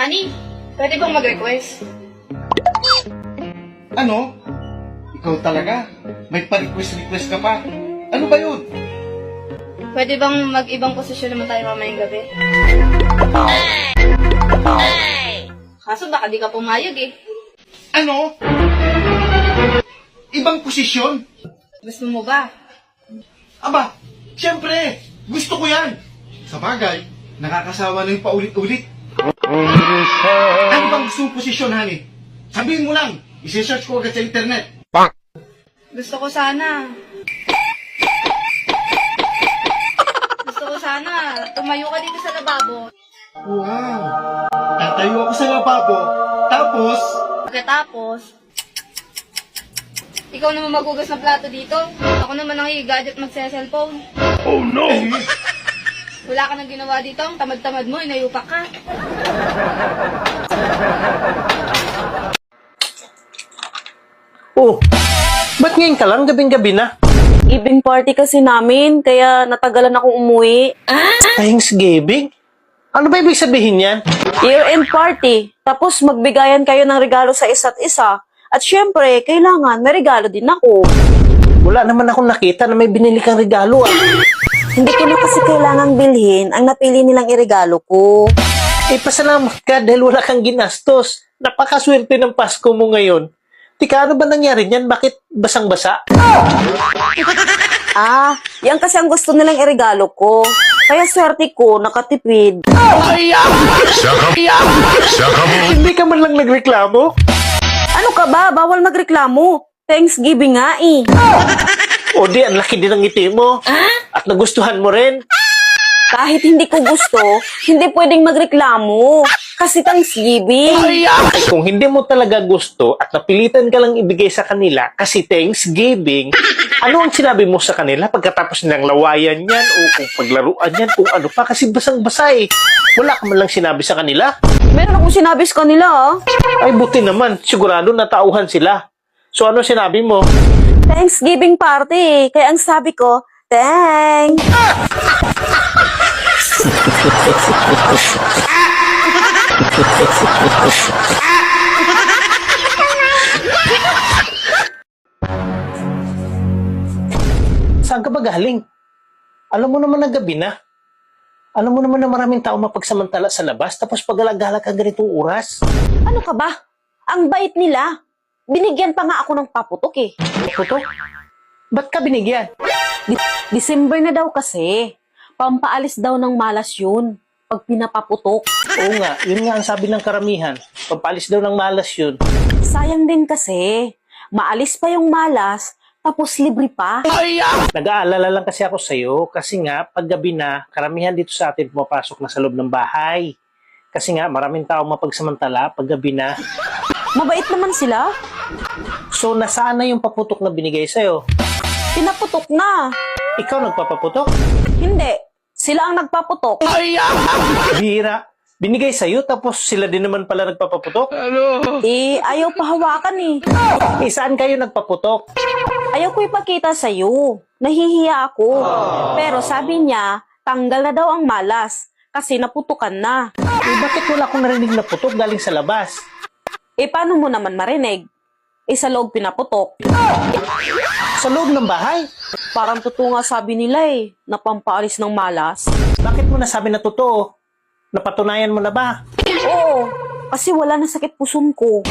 Honey, pwede bang mag-request? Ano? Ikaw talaga? May pa-request ka pa? Ano ba yun? Pwede bang mag-ibang posisyon naman tayo mamayang gabi? Kaso baka di ka pumayag eh. Ano? Ibang posisyon? Gusto mo ba? Aba, siyempre, gusto ko yan. Sa bagay, nakakasawa na yung paulit-ulit. Ano bang gusto mong posisyon, honey? Sabihin mo lang, isi-search ko agad sa internet. Gusto ko sana. Tumayo ka dito sa lababo. Wow! Tatayo ako sa lababo, tapos... Pagkatapos, ikaw naman magugas ng plato dito. Ako naman ang i-gadget magse-cellphone. Oh no! Wala ka nang ginawa dito. Ang tamad-tamad mo, inayupak ka. Oh, ba't ngayon ka lang? Gabing-gabi na. Evening party kasi namin, kaya natagalan akong umuwi. Thanksgiving? Ano ba ibig sabihin yan? Year-end party. Tapos magbigayan kayo ng regalo sa isa't isa. At syempre, kailangan may regalo din ako. Wala naman akong nakita na may binili kang regalo ah. Hindi ko na kasi kailangang bilhin ang napili nilang iregalo ko. Eh, pasalamat ka dahil wala kang ginastos. Napakaswerte ng Pasko mo ngayon. Tika, ano ba nangyari niyan? Bakit basang-basa? Ah, yan kasi ang gusto nilang iregalo ko. Kaya swerte ko, nakatipid. Hindi ka man lang nagreklamo? Ano ka ba? Bawal magreklamo. Thanksgiving nga eh. O di, ang laki din ng ngiti mo. At nagustuhan mo rin. Kahit hindi ko gusto, hindi pwedeng magreklamo. Kasi Thanksgiving. Ay, kung hindi mo talaga gusto at napilitan ka lang ibigay sa kanila kasi Thanksgiving, ano ang sinabi mo sa kanila pagkatapos nilang lawayan yan o kung paglaruan yan kung ano pa kasi basang-basa eh. Wala ka man lang sinabi sa kanila. Meron akong sinabi sa kanila ah. Ay, buti naman. Sigurado natauhan sila. So, ano sinabi mo? Thanksgiving party. Kaya ang sabi ko, thanks. Saan ka ba galing? Alam mo naman na gabi na. Alam mo naman na maraming tao mapagsamantala sa labas tapos pag-alagala ka ganitong oras. Ano ka ba? Ang bait nila. Binigyan pa nga ako ng paputok eh. Puto? Ba't ka binigyan? December na daw kasi. Pampaalis daw ng malas yun. Pag pinapaputok. Oo nga, yun nga ang sabi ng karamihan. Pampalis daw ng malas yun. Sayang din kasi. Maalis pa yung malas, tapos libre pa. Nag-aalala lang kasi ako sa'yo kasi nga, pag gabi na, karamihan dito sa atin pumapasok na sa loob ng bahay. Kasi nga, maraming tao mapagsamantala pag gabi na. Mabait naman sila. So, nasaan na yung paputok na binigay sa'yo? Pinaputok na. Ikaw nagpapaputok? Hindi. Sila ang nagpaputok. Bihira. Binigay sa'yo tapos sila din naman pala nagpapaputok? Eh, ayaw pahawakan eh. Eh, saan kayo nagpaputok? Ayaw ko ipakita sa'yo. Nahihiya ako. Pero sabi niya, tanggal na daw ang malas. Kasi naputukan na. Eh, bakit wala akong narinig na putok galing sa labas? Eh, paano mo naman marinig? Eh, sa loob pinaputok. Sa loob ng bahay? Parang totoo nga sabi nila eh, na pampaalis ng malas. Bakit mo nasabi na totoo? Napatunayan mo na ba? Oo, kasi wala na sakit puson ko.